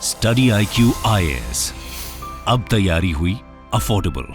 Study IQ IAS, अब तैयारी हुई अफोर्डेबल।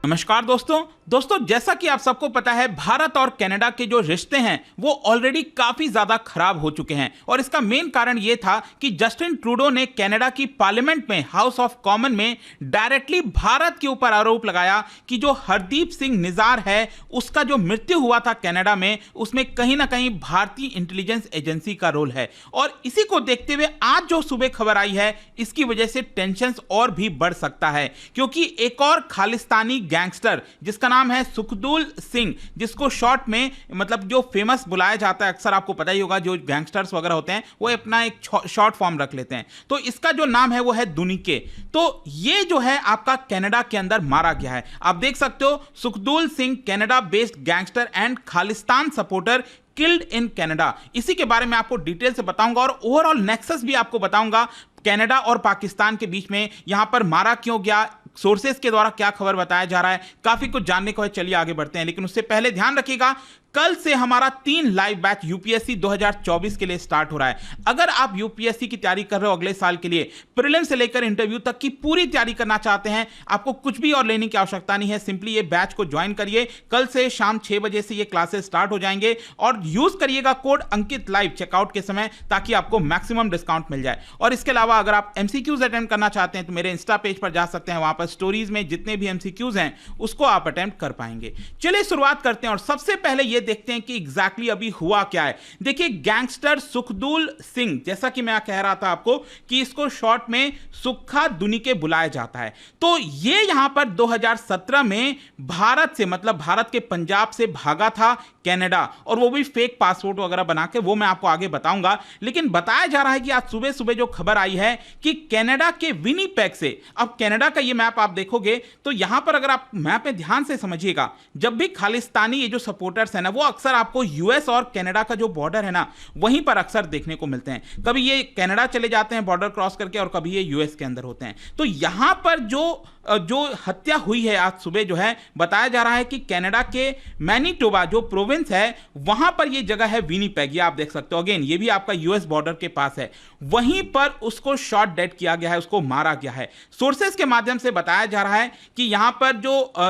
नमस्कार दोस्तों, जैसा कि आप सबको पता है, भारत और कनाडा के जो रिश्ते हैं वो ऑलरेडी काफी ज्यादा खराब हो चुके हैं। और इसका मेन कारण ये था कि जस्टिन ट्रूडो ने कनाडा की पार्लियामेंट में, हाउस ऑफ कॉमन में, डायरेक्टली भारत के ऊपर आरोप लगाया कि जो हरदीप सिंह निजार है, उसका जो मृत्यु हुआ था कनाडा में, उसमें कहीं ना कहीं भारतीय इंटेलिजेंस एजेंसी का रोल है। और इसी को देखते हुए आज जो सुबह खबर आई है, इसकी वजह से टेंशन और भी बढ़ सकता है, क्योंकि एक और खालिस्तानी गैंगस्टर जिसका नाम है सुखदूल सिंह, जिसको शॉर्ट में मतलब जो फेमस बुलाया जाता है, अक्सर आपको पता ही होगा, जो गैंगस्टर्स वगैरह होते हैं वो अपना एक शॉर्ट फॉर्म रख लेते हैं, तो इसका जो नाम है वो है दुनिके। तो ये जो है आपका कनाडा के अंदर मारा गया है। आप देख सकते हो, Sukhdool Singh Canada based gangster and Khalistan supporter killed in Canada. इसी के बारे में आपको डिटेल से बताऊंगा और ओवरऑल नेक्सस भी आपको बताऊंगा, कनाडा और पाकिस्तान के बीच में यहां पर मारा क्यों गया, सोर्सेस के द्वारा क्या खबर बताया जा रहा है, काफी कुछ जानने को है। चलिए आगे बढ़ते हैं, लेकिन उससे पहले ध्यान रखिएगा, कल से हमारा 3 लाइव बैच यूपीएससी 2024 के लिए स्टार्ट हो रहा है। अगर आप यूपीएससी की तैयारी कर रहे हो अगले साल के लिए, प्रीलिम से लेकर इंटरव्यू तक की पूरी तैयारी करना चाहते हैं, आपको कुछ भी और लेने की आवश्यकता नहीं है, सिंपली ये बैच को ज्वाइन करिए। कल से शाम 6 बजे से ये क्लासेस स्टार्ट हो जाएंगे और यूज करिएगा कोड अंकित लाइव चेकआउट के समय, ताकि आपको मैक्सिमम डिस्काउंट मिल जाए। और इसके अलावा अगर आप एमसीक्यूज अटेम्प्ट करना चाहते हैं तो मेरे इंस्टा पेज पर जा सकते हैं, वहां पर स्टोरीज में जितने भी एमसीक्यूज हैं उसको आप अटेम्प्ट कर पाएंगे। चलिए शुरुआत करते हैं और सबसे पहले ये देखते हैं कि एग्जैक्टली अभी हुआ क्या है। देखिए, गैंगस्टर सुखदूल सिंह, जैसा कि मैं कह रहा था आपको कि इसको शॉर्ट में सुक्खा दुनिके बुलाया जाता है, तो ये यहां पर 2017 में भारत से, मतलब भारत के पंजाब से भागा था कनाडा, और वो भी फेक पासपोर्ट वगैरह बना के, वो मैं आपको आगे बताऊंगा। लेकिन बताया जा रहा है कि आज सुबह सुबह जो खबर आई है कि कनाडा के विनीपेग से, अब कनाडा का ये मैप आप देखोगे तो यहां पर अगर आप मैप में ध्यान से समझिएगा, जब भी खालिस्तानी ये जो सपोर्टर्स है ना, वो अक्सर आपको यूएस और कनाडा का जो बॉर्डर है ना, वहीं पर अक्सर देखने को मिलते हैं। कभी ये कनाडा चले जाते हैं बॉर्डर क्रॉस करके और कभी ये यूएस के अंदर होते हैं। तो यहां पर जो हत्या हुई है आज सुबह, जो है बताया जा रहा है कि कनाडा के मैनीटोबा जो प्रोविंस है, वहां पर ये जगह है विनीपेग, ये आप देख सकते हो। अगेन ये भी आपका यूएस बॉर्डर के पास है, वहीं पर उसको शॉट डेड किया गया है, उसको मारा गया है। सोर्सेस के माध्यम से बताया जा रहा है कि यहां पर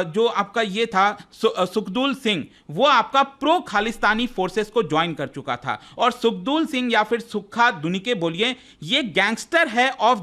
जो आपका ये था सुखदूल सिंह, वो आपका प्रो खालिस्तानी फोर्सेस को ज्वाइन कर चुका था। और सुखदूल सिंह या फिर सुक्खा दुनिके बोलिए, ये गैंगस्टर है ऑफ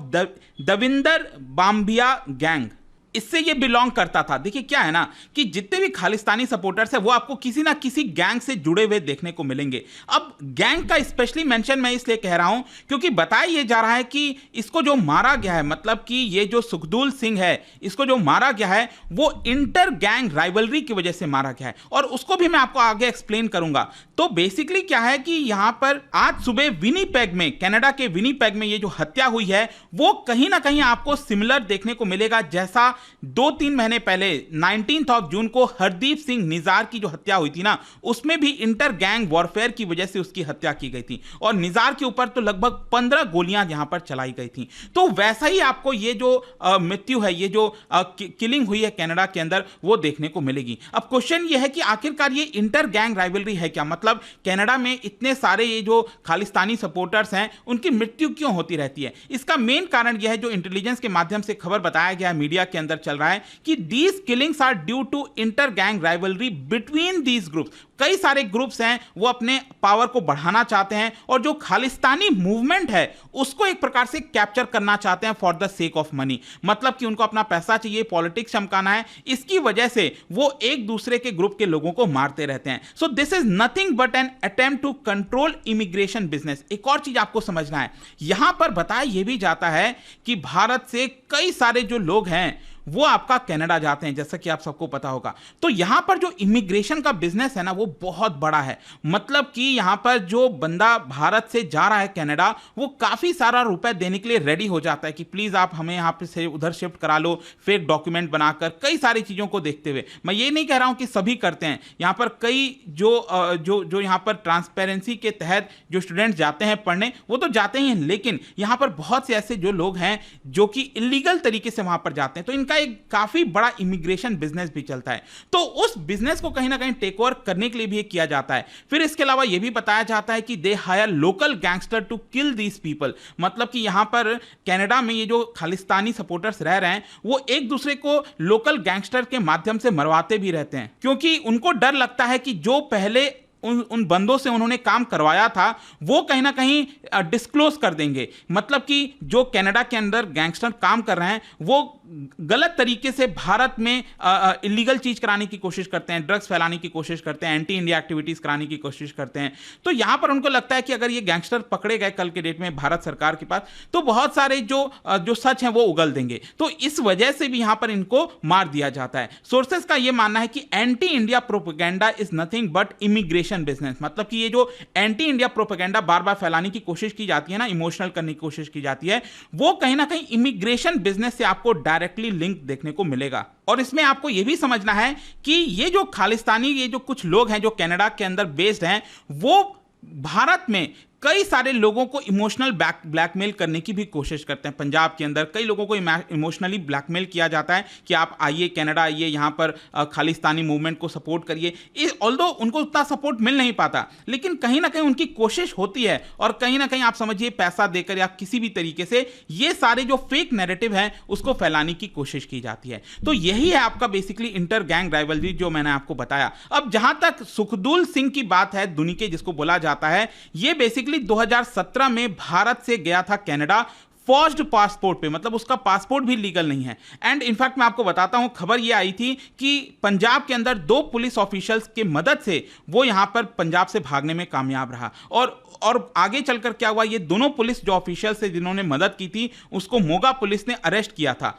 दविंदर बाम्बिया गैंग, इससे ये बिलोंग करता था। देखिए क्या है ना कि जितने भी खालिस्तानी सपोर्टर्स हैं वो आपको किसी ना किसी गैंग से जुड़े हुए देखने को मिलेंगे। अब गैंग का स्पेशली मेंशन मैं इसलिए कह रहा हूं क्योंकि बताया ये जा रहा है कि इसको जो मारा गया है, मतलब कि ये जो सुखदूल सिंह है, इसको जो मारा गया है वो इंटर गैंग राइवलरी की वजह से मारा गया है, और उसको भी मैं आपको आगे एक्सप्लेन करूंगा। तो बेसिकली क्या है कि यहां पर आज सुबह विनीपेग में, कनाडा के विनीपेग में ये जो हत्या हुई है, वो कहीं ना कहीं आपको सिमिलर देखने को मिलेगा जैसा 2-3 महीने पहले 19 जून को हरदीप सिंह निजार की जो हत्या हुई थी ना, उसमें भी इंटर गैंग वॉरफेयर की वजह से उसकी हत्या की गई थी, और निजार के ऊपर तो लगभग 15 गोलियां यहां पर चलाई गई थी। तो वैसा ही आपको ये जो मृत्यु है, ये जो किलिंग हुई है कनाडा के अंदर, वो देखने को मिलेगी। अब क्वेश्चन ये है कि आखिरकार ये इंटर गैंग राइवलरी है क्या, मतलब कनाडा में इतने सारे ये जो खालिस्तानी सपोर्टर्स हैं उनकी मृत्यु क्यों होती रहती है? इसका मेन कारण यह है, जो इंटेलिजेंस के माध्यम से खबर बताया गया है, मीडिया के अंदर चल रहा है कि these killings are due to inter gang rivalry between these groups. कई सारे ग्रुप्स हैं वो अपने पावर को बढ़ाना चाहते हैं और जो खालिस्तानी मूवमेंट है उसको एक प्रकार से कैप्चर करना चाहते हैं for the sake of money, मतलब कि उनको अपना पैसा चाहिए, पॉलिटिक्स चमकाना है, इसकी वजह से वो एक दूसरे के ग्रुप के लोगों को मारते रहते हैं। So this is nothing but an attempt to control immigration business. एक और चीज आपको समझना है, यहां पर बताया यह भी जाता है कि भारत से कई सारे जो लोग हैं वो आपका कनाडा जाते हैं, जैसा कि आप सबको पता होगा। तो यहां पर जो इमिग्रेशन का बिजनेस है ना, वो बहुत बड़ा है। मतलब कि यहां पर जो बंदा भारत से जा रहा है कनाडा, वो काफी सारा रुपए देने के लिए रेडी हो जाता है कि प्लीज आप हमें यहां पे से उधर शिफ्ट करा लो, फेक डॉक्यूमेंट बनाकर, कई सारी चीजों को देखते हुए। मैं ये नहीं कह रहा हूं कि सभी करते हैं, यहां पर कई जो यहां पर ट्रांसपेरेंसी के तहत जो स्टूडेंट्स जाते हैं पढ़ने, वो तो जाते ही हैं, लेकिन यहां पर बहुत से ऐसे जो लोग हैं जो कि इलीगल तरीके से वहां पर जाते हैं, तो इनका एक काफी बड़ा इमिग्रेशन बिजनेस भी चलता है। तो उस बिजनेस को कहीं ना कहीं टेक ओवर करने के लिए भी किया जाता है। फिर इसके अलावा यह भी बताया जाता है कि they hire local gangster to kill these people, मतलब कि यहां पर कनाडा में ये जो खालिस्तानी सपोर्टर्स रह रहे हैं वो एक दूसरे को लोकल गैंगस्टर के माध्यम से मरवाते भी रहते हैं, क्योंकि उनको डर लगता है कि जो पहले उन बंदों से उन्होंने काम करवाया था वो कहीं ना कहीं डिस्क्लोज कर देंगे। मतलब कि जो कनाडा के अंदर गैंगस्टर काम कर रहे हैं वो गलत तरीके से भारत में इलीगल चीज कराने की कोशिश करते हैं, ड्रग्स फैलाने की कोशिश करते हैं, एंटी इंडिया एक्टिविटीज कराने की कोशिश करते हैं। तो यहां पर उनको लगता है कि अगर ये गैंगस्टर पकड़े गए कल के डेट में भारत सरकार के पास तो बहुत सारे जो सच हैं वो उगल देंगे, तो इस वजह से भी यहां पर इनको मार दिया जाता है। सोर्सेस का यह मानना है कि anti India propaganda is nothing but immigration business, मतलब कि ये जो एंटी इंडिया प्रोपेगेंडा बार बार फैलाने की कोशिश की जाती है ना, इमोशनल करने की कोशिश की जाती है, वो कहीं ना कहीं इमिग्रेशन बिजनेस से आपको डायरेक्टली लिंक देखने को मिलेगा। और इसमें आपको यह भी समझना है कि ये जो खालिस्तानी ये जो कुछ लोग हैं जो कनाडा के अंदर बेस्ड हैं वो भारत में कई सारे लोगों को इमोशनल ब्लैकमेल करने की भी कोशिश करते हैं। पंजाब के अंदर कई लोगों को इमोशनली ब्लैकमेल किया जाता है कि आप आइए कनाडा आइए, यहाँ पर खालिस्तानी मूवमेंट को सपोर्ट करिए। ऑल्दो उनको उतना सपोर्ट मिल नहीं पाता, लेकिन कहीं ना कहीं उनकी कोशिश होती है और कहीं ना कहीं आप समझिए पैसा देकर या किसी भी तरीके से ये सारे जो फेक नैरेटिव हैं उसको फैलाने की कोशिश की जाती है। तो यही है आपका बेसिकली इंटर गैंग राइवलरी जो मैंने आपको बताया। अब जहां तक सुखदूल सिंह की बात है, दुनिके जिसको बोला जाता है, ये बेसिकली 2017 में भारत से गया था कनाडा फॉर्ज्ड पासपोर्ट पे, मतलब उसका पासपोर्ट भी लीगल नहीं है। एंड इनफैक्ट मैं आपको बताता हूं, खबर ये आई थी कि पंजाब के अंदर 2 पुलिस ऑफिशियल्स की मदद से वो यहां पर पंजाब से भागने में कामयाब रहा। और आगे चलकर क्या हुआ, ये दोनों पुलिस जो ऑफिशियल्स थे जिन्होंने मदद की थी उसको मोगा पुलिस ने अरेस्ट किया था,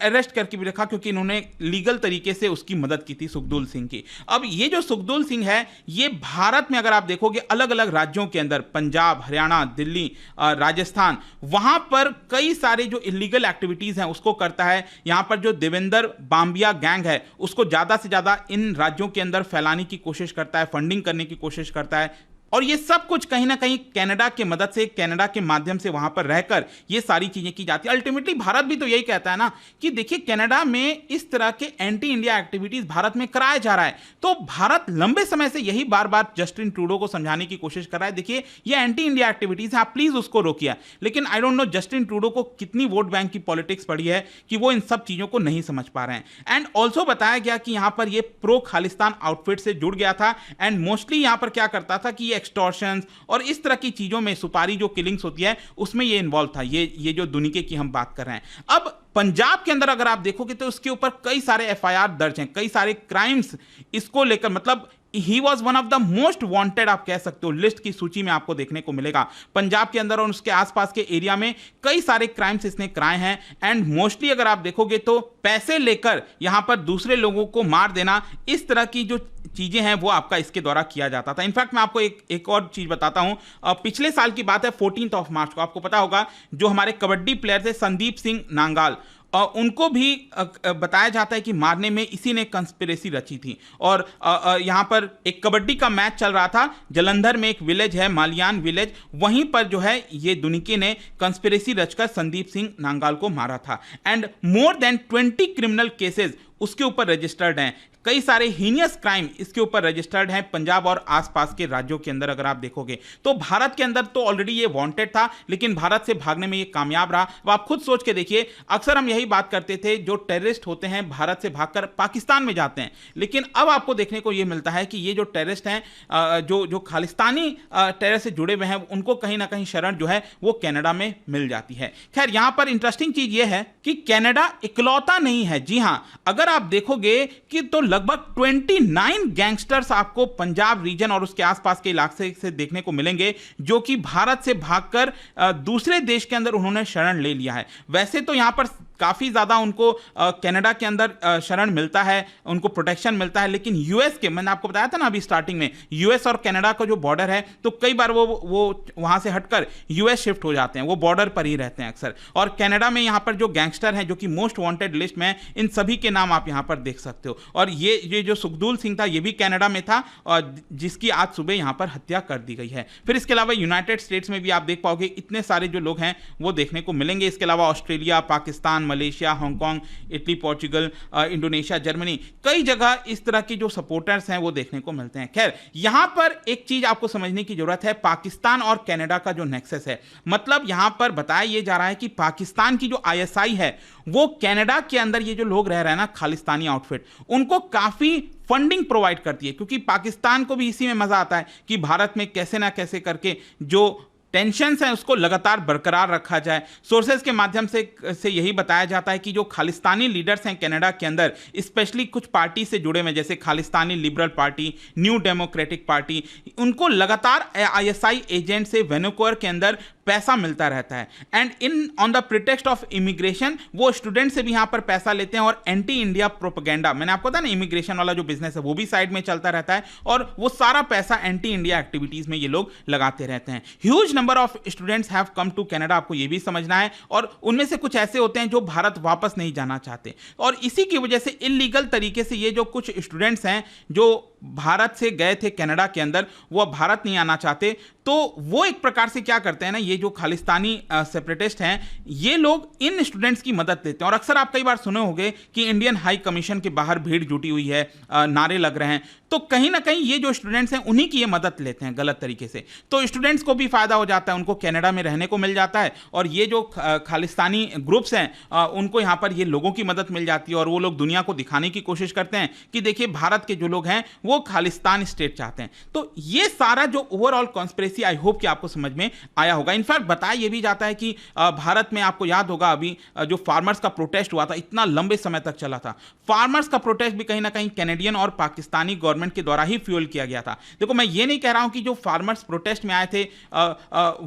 अरेस्ट करके भी रखा क्योंकि इन्होंने लीगल तरीके से उसकी मदद की थी सुखदूल सिंह की। अब ये जो सुखदूल सिंह है ये भारत में अगर आप देखोगे अलग अलग राज्यों के अंदर, पंजाब, हरियाणा, दिल्ली, राजस्थान, वहां पर कई सारे जो इलीगल एक्टिविटीज हैं उसको करता है। यहां पर जो देवेंद्र बाम्बिया गैंग है उसको ज्यादा से ज्यादा इन राज्यों के अंदर फैलाने की कोशिश करता है, फंडिंग करने की कोशिश करता है। और ये सब कुछ कहीं ना कहीं कनाडा के मदद से, कनाडा के माध्यम से वहां पर रहकर ये सारी चीजें की जाती है। अल्टीमेटली भारत भी तो यही कहता है ना कि देखिए कनाडा में इस तरह के एंटी इंडिया एक्टिविटीज भारत में कराया जा रहा है, तो भारत लंबे समय से यही बार बार जस्टिन ट्रूडो को समझाने की कोशिश कर रहा है, देखिए ये एंटी इंडिया एक्टिविटीज है, आप प्लीज उसको रोकिए। लेकिन I don't know Justin Trudeau को कितनी वोट बैंक की पॉलिटिक्स पड़ी है कि वो इन सब चीजों को नहीं समझ पा रहे हैं। एंड ऑल्सो बताया गया कि यहां पर ये प्रो खालिस्तान आउटफिट से जुड़ गया था एंड मोस्टली यहां पर क्या करता था कि ये एक्सटॉर्शंस और इस तरह की चीजों में, सुपारी जो किलिंग्स होती है उसमें ये इन्वॉल्व था, ये जो दुनिके की हम बात कर रहे हैं। अब पंजाब के अंदर अगर आप देखोगे तो उसके ऊपर कई सारे एफआईआर दर्ज हैं, कई सारे क्राइम्स इसको लेकर, मतलब he was one of the most wanted आप कह सकते हो, लिस्ट की सूची में आपको देखने को मिलेगा। पंजाब के अंदर और उसके आसपास के एरिया में कई सारे क्राइम्स इसने कराए हैं एंड मोस्टली अगर आप देखोगे तो पैसे लेकर यहां पर दूसरे लोगों को मार देना, इस तरह की जो चीजें हैं वो आपका इसके द्वारा किया जाता था। इनफैक्ट मैं आपको एक और चीज बताता हूं, पिछले साल की बात है 14 मार्च को, आपको पता होगा जो हमारे कबड्डी प्लेयर थे संदीप सिंह नांगाल, उनको भी बताया जाता है कि मारने में इसी ने कंस्पिरेसी रची थी। और यहां पर एक कबड्डी का मैच चल रहा था, जलंधर में एक विलेज है मालियान विलेज, वहीं पर जो है ये दुनिके ने कंस्पिरेसी रचकर संदीप सिंह नांगाल को मारा था। And more than 20 criminal cases उसके ऊपर रजिस्टर्ड हैं, कई सारे हीनियस क्राइम इसके ऊपर रजिस्टर्ड हैं पंजाब और आसपास के राज्यों के अंदर। अगर आप देखोगे तो भारत के अंदर तो ऑलरेडी ये वांटेड था, लेकिन भारत से भागने में ये कामयाब रहा। अब आप खुद सोच के देखिए, अक्सर हम यही बात करते थे जो टेररिस्ट होते हैं भारत से भागकर पाकिस्तान में जाते हैं, लेकिन अब आपको देखने को ये मिलता है कि ये जो टेररिस्ट हैं, जो खालिस्तानी टेरर से जुड़े हुए हैं, उनको कहीं ना कहीं शरण जो है वो कनाडा में मिल जाती है। खैर यहां पर इंटरेस्टिंग चीज ये है कि कनाडा इकलौता नहीं है। जी हां, अगर आप देखोगे कि तो लगभग 29 गैंगस्टर्स आपको पंजाब रीजन और उसके आसपास के इलाके से देखने को मिलेंगे जो कि भारत से भागकर दूसरे देश के अंदर उन्होंने शरण ले लिया है। वैसे तो यहां पर काफी ज्यादा उनको कनाडा के अंदर शरण मिलता है, उनको प्रोटेक्शन मिलता है, लेकिन यूएस के, मैंने आपको बताया था ना अभी स्टार्टिंग में, यूएस और कनाडा का जो बॉर्डर है तो कई बार वो वहां से हटकर यूएस शिफ्ट हो जाते हैं, वो बॉर्डर पर ही रहते हैं अक्सर। और कनाडा में यहां पर जो गैंगस्टर हैं जो कि मोस्ट वांटेड लिस्ट में, इन सभी के नाम आप यहां पर देख सकते हो। और ये जो सुखदूल सिंह था ये भी कनाडा में था और जिसकी आज सुबह यहां पर हत्या कर दी गई है। फिर इसके अलावा यूनाइटेड स्टेट्स में भी आप देख पाओगे इतने सारे जो लोग हैं वो देखने को मिलेंगे। इसके अलावा Australia, Pakistan, Malaysia, Hong Kong, Italy, Portugal, Indonesia, Germany, कई जगह इस तरह के जो सपोर्टर्स हैं वो देखने को मिलते हैं। खैर, यहां पर एक चीज आपको समझने की जरूरत है, पाकिस्तान और कनाडा का जो नेक्सस है, मतलब यहां पर बताया यह जा रहा है कि पाकिस्तान की जो आईएसआई है वो कनाडा के अंदर ये जो लोग रह रहे हैं ना, खालिस्तानी आउटफिट, उनको काफी फंडिंग प्रोवाइड करती है, क्योंकि पाकिस्तान को भी इसी में मजा आता है कि भारत में कैसे ना कैसे करके जो टेंशन्स हैं उसको लगातार बरकरार रखा जाए। सोर्सेज के माध्यम से यही बताया जाता है कि जो खालिस्तानी लीडर्स हैं कनाडा के अंदर, स्पेशली कुछ पार्टी से जुड़े हुए जैसे Khalistani liberal party, new democratic party, उनको लगातार आईएसआई एजेंट से वैनकूवर के अंदर पैसा मिलता रहता है। And in on the pretext of immigration वो स्टूडेंट से भी यहां पर पैसा लेते हैं और एंटी इंडिया प्रोपेगेंडा, मैंने आपको बताया ना इमिग्रेशन वाला जो बिजनेस है वो भी साइड में चलता रहता है, और वो सारा पैसा एंटी इंडिया एक्टिविटीज में ये लोग लगाते रहते हैं। Huge number of students have come to Canada, आपको ये भी समझना है, और उनमें से कुछ ऐसे होते हैं जो भारत वापस नहीं जाना चाहते, और इसी की वजह से इलीगल तरीके से ये जो कुछ स्टूडेंट्स हैं जो भारत से गए थे कनाडा के अंदर, वो अब भारत नहीं आना चाहते, तो वो एक प्रकार से क्या करते हैं ना, ये जो खालिस्तानी सेपरेटिस्ट हैं ये लोग इन स्टूडेंट्स की मदद लेते हैं। और अक्सर आप कई बार सुने होंगे कि इंडियन हाई कमीशन के बाहर भीड़ जुटी हुई है, नारे लग रहे हैं, तो कहीं ना कहीं ये जो स्टूडेंट्स हैं उन्हीं की ये मदद लेते हैं गलत तरीके से, तो स्टूडेंट्स को भी फायदा हो जाता है, उनको कनाडा में रहने को मिल जाता है, और ये जो खालिस्तानी ग्रुप्स हैं उनको यहाँ पर ये लोगों की मदद मिल जाती है, और वो लोग दुनिया को दिखाने की कोशिश करते हैं कि देखिए भारत के जो लोग हैं वो खालिस्तान स्टेट चाहते हैं। तो ये सारा जो ओवरऑल कॉन्स्पिरेसी, आई होप कि आपको समझ में आया होगा। इनफैक्ट बताया ये भी जाता है कि भारत में आपको याद होगा अभी जो फार्मर्स का प्रोटेस्ट हुआ था, इतना लंबे समय तक चला था, फार्मर्स का प्रोटेस्ट भी कहीं ना कहीं कैनेडियन और पाकिस्तानी गवर्नमेंट के द्वारा ही फ्यूल किया गया था। देखो मैं ये नहीं कह रहा हूं कि जो फार्मर्स प्रोटेस्ट में आए थे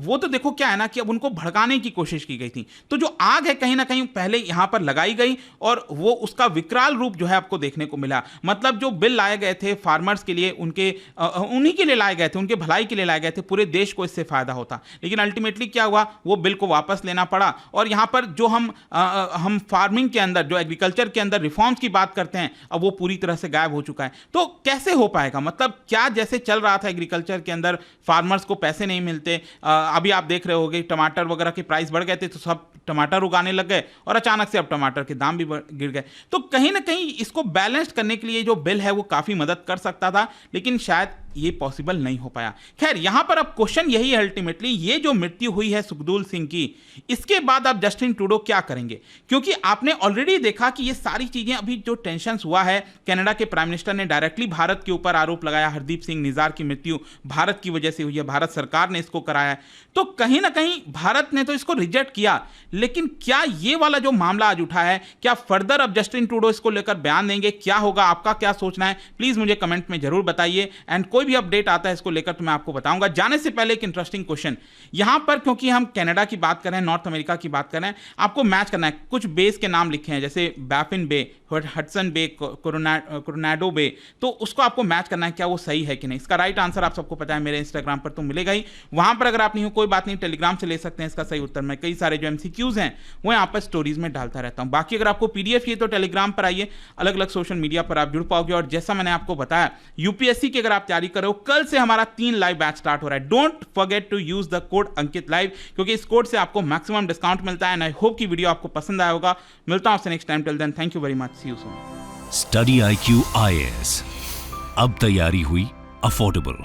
वो तो देखो क्या है ना कि अब उनको भड़काने की कोशिश की गई थी, तो जो आग है कहीं ना कहीं पहले यहां पर लगाई गई और वो उसका विकराल रूप जो है आपको देखने को मिला। मतलब जो बिल लाए गए थे फार्मर्स के लिए, उनके उन्हीं के लिए लाए गए थे, उनके भलाई के लिए लाए गए थे, पूरे देश को इससे फायदा होता, लेकिन अल्टीमेटली क्या हुआ, वो बिल को वापस लेना पड़ा। और यहां पर जो हम फार्मिंग के अंदर, जो एग्रीकल्चर के अंदर रिफॉर्म्स की बात करते हैं, अब वो पूरी तरह से गायब हो चुका है। तो कैसे हो पाएगा, मतलब क्या जैसे चल रहा था एग्रीकल्चर के अंदर, फार्मर्स को पैसे नहीं मिलते, अभी आप देख रहे होगे टमाटर वगैरह के प्राइस बढ़ गए थे तो सब टमाटर उगाने लग गए, और अचानक से अब टमाटर के दाम भी गिर गए। तो कहीं ना कहीं इसको बैलेंस करने के लिए जो बिल है वो काफी मदद कर सकता था, लेकिन शायद ये पॉसिबल नहीं हो पाया। खैर यहां पर अब क्वेश्चन यही है अल्टीमेटली, ये जो मृत्यु हुई है सुखदूल सिंह की, इसके बाद अब जस्टिन ट्रूडो क्या करेंगे, क्योंकि आपने ऑलरेडी देखा कि ये सारी चीजें, अभी जो टेंशन हुआ है, कनाडा के प्राइम मिनिस्टर ने डायरेक्टली भारत के ऊपर आरोप लगाया, हरदीप सिंह निजार की मृत्यु भारत की वजह से हुई है, भारत सरकार ने इसको कराया है, तो कहीं ना कहीं भारत ने तो इसको रिजेक्ट किया, लेकिन क्या ये वाला जो मामला आज उठा है, क्या फर्दर अब जस्टिन ट्रूडो इसको लेकर बयान देंगे, क्या होगा, आपका क्या सोचना है, प्लीज मुझे कमेंट में जरूर बताइए। एंड कोई भी अपडेट आता है इसको लेकर तो मैं आपको बताऊंगा। जाने से पहले एक इंटरेस्टिंग क्वेश्चन यहां पर, क्योंकि हम कनाडा की बात कर रहे हैं, नॉर्थ अमेरिका की बात कर रहे हैं, आपको मैच करना है, कुछ बेस के नाम लिखे हैं जैसे बैफिन बे, हडसन बे, कोरोनाडो बे, तो उसको आपको मैच करना है क्या वो सही है कि नहीं। इसका राइट आंसर आप सबको पता है, मेरे इंस्टाग्राम पर तो मिलेगा ही, वहां पर अगर आप नहीं हो कोई बात नहीं, टेलीग्राम से ले सकते हैं इसका सही उत्तर। मैं कई सारे जो एमसीक्यूज हैं वो यहाँ पर स्टोरीज में डालता रहता हूं। बाकी अगर आपको पीडीएफ चाहिए तो टेलीग्राम पर आइए, अलग अलग सोशल मीडिया पर आप जुड़ पाओगे। और जैसा मैंने आपको बताया, यूपीएससी की अगर आप तैयारी करो, कल से हमारा 3 लाइव बैच स्टार्ट हो रहा है। Don't forget to use the code Ankit live, क्योंकि इस कोड से आपको मैक्सिमम डिस्काउंट मिलता है। आई होप की वीडियो आपको पसंद आया होगा। मिलता हूं आपसे next time, till then thank you very much, see you soon. Study IQ IAS, अब तैयारी हुई अफोर्डेबल।